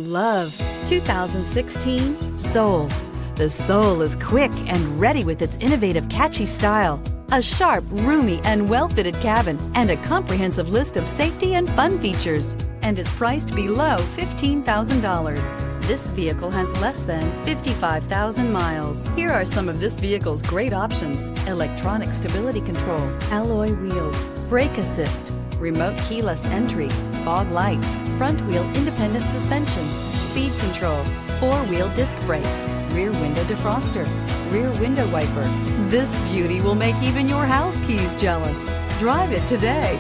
Love 2016 Soul. The Soul is quick and ready with its innovative, catchy style, a sharp, roomy, and well-fitted cabin, and a comprehensive list of safety and fun features, and is priced below $15,000. This vehicle has less than 55,000 miles. Here are some of this vehicle's great options: electronic stability control, alloy wheels, brake assist, remote keyless entry, fog lights, front wheel independent suspension, speed control, four-wheel disc brakes, rear window defroster, rear window wiper. This beauty will make even your house keys jealous. Drive it today.